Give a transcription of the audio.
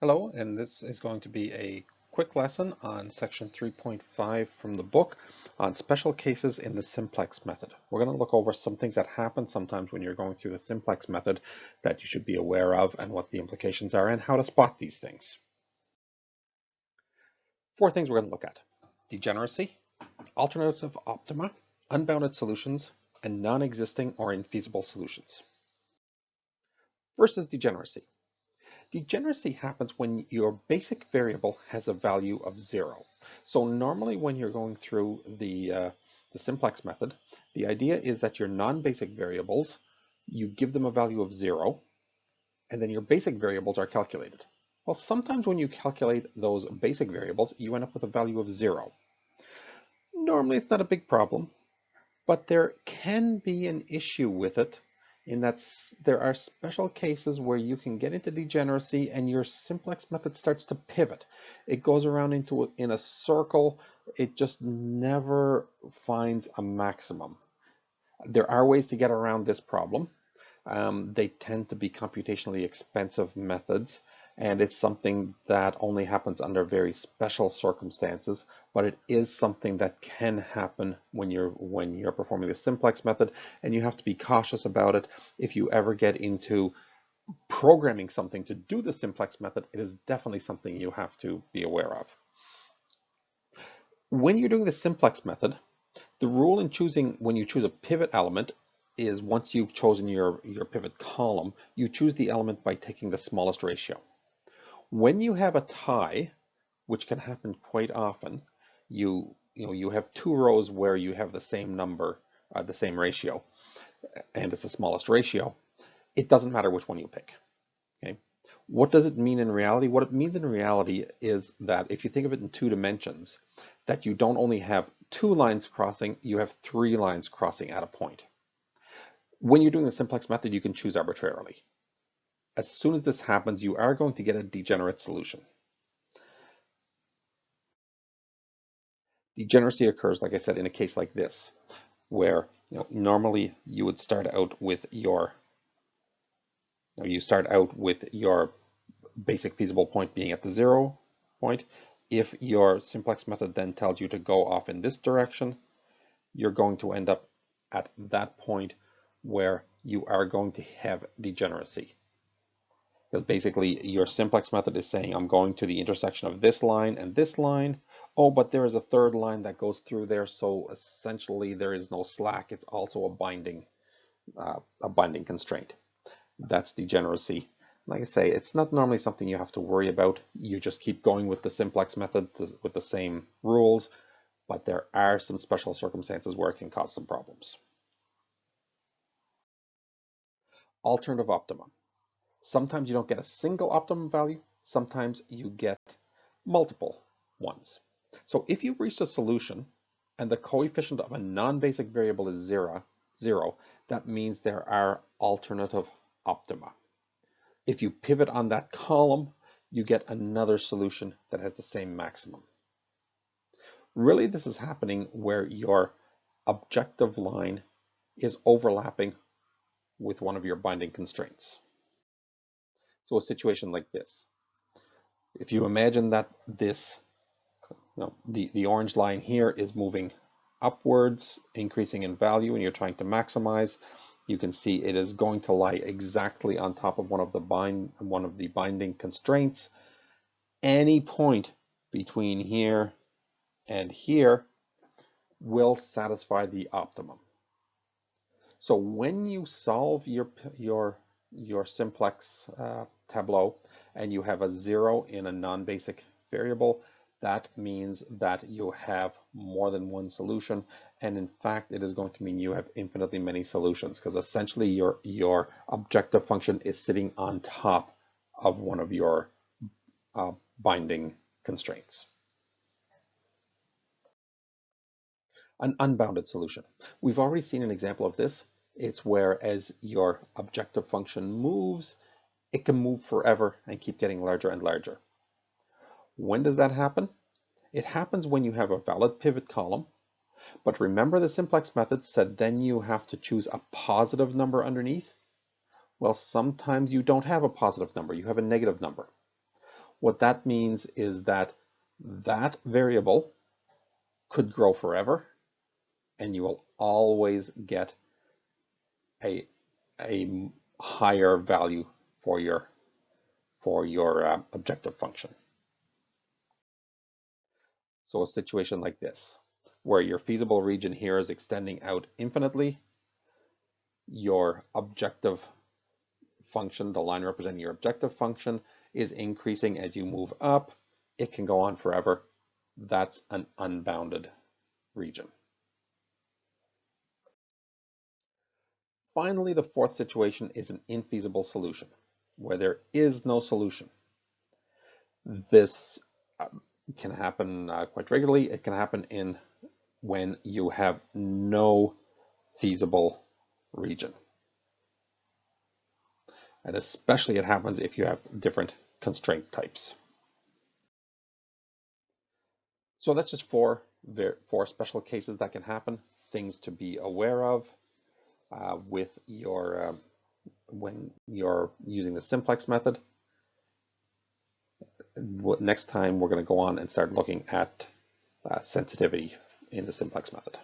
Hello, and this is going to be a quick lesson on section 3.5 from the book on special cases in the simplex method. We're going to look over some things that happen sometimes when you're going through the simplex method that you should be aware of and what the implications are and how to spot these things. Four things we're going to look at: degeneracy, alternative optima, unbounded solutions, and non-existing or infeasible solutions. First is degeneracy. Degeneracy happens when your basic variable has a value of 0. So normally when you're going through the simplex method, the idea is that your non-basic variables, you give them a value of 0, and then your basic variables are calculated. Well, sometimes when you calculate those basic variables, you end up with a value of 0. Normally it's not a big problem, but there can be an issue with it in that there are special cases where you can get into degeneracy and your simplex method starts to pivot. It goes around in a circle. It just never finds a maximum. There are ways to get around this problem. They tend to be computationally expensive methods, and it's something that only happens under very special circumstances, but it is something that can happen when you're performing the simplex method, and you have to be cautious about it. If you ever get into programming something to do the simplex method, it is definitely something you have to be aware of. When you're doing the simplex method, the rule in choosing, when you choose a pivot element, is once you've chosen your pivot column, you choose the element by taking the smallest ratio. When you have a tie, which can happen quite often, you have two rows where you have the same number, the same ratio, and it's the smallest ratio. It doesn't matter which one you pick. Okay. What does it mean in reality? What it means in reality is that if you think of it in 2 dimensions, that you don't only have 2 lines crossing, you have 3 lines crossing at a point. When you're doing the simplex method, you can choose arbitrarily. As soon as this happens, you are going to get a degenerate solution. Degeneracy occurs, like I said, in a case like this, where normally you would start out with your basic feasible point being at the 0 point. If your simplex method then tells you to go off in this direction, you're going to end up at that point where you are going to have degeneracy. Because basically your simplex method is saying, I'm going to the intersection of this line and this line. Oh, but there is a third line that goes through there, so essentially there is no slack. It's also a binding constraint. That's degeneracy. Like I say, it's not normally something you have to worry about. You just keep going with the simplex method with the same rules, but there are some special circumstances where it can cause some problems. Alternative optima. Sometimes you don't get a single optimum value. Sometimes you get multiple ones. So if you've reached a solution and the coefficient of a non-basic variable is zero, that means there are alternative optima. If you pivot on that column, you get another solution that has the same maximum. Really, this is happening where your objective line is overlapping with one of your binding constraints. So a situation like this, if you imagine that this, the orange line here is moving upwards, increasing in value, and you're trying to maximize, you can see it is going to lie exactly on top of one of the binding constraints. Any point between here and here will satisfy the optimum. So when you solve your simplex tableau and you have a 0 in a non-basic variable, that means that you have more than one solution, and in fact it is going to mean you have infinitely many solutions, because essentially your objective function is sitting on top of one of your binding constraints. An unbounded solution. We've already seen an example of this. It's where as your objective function moves, it can move forever and keep getting larger and larger. When does that happen? It happens when you have a valid pivot column, but remember the simplex method said then you have to choose a positive number underneath. Well, sometimes you don't have a positive number, you have a negative number. What that means is that that variable could grow forever, and you will always get a higher value for your objective function. So a situation like this, where your feasible region here is extending out infinitely, your objective function, the line representing your objective function, is increasing as you move up. It can go on forever. That's an unbounded region. Finally, the fourth situation is an infeasible solution, where there is no solution. This can happen quite regularly. It can happen when you have no feasible region. And especially it happens if you have different constraint types. So that's just four special cases that can happen, things to be aware of with your when you're using the simplex method. Next time we're going to go on and start looking at sensitivity in the simplex method.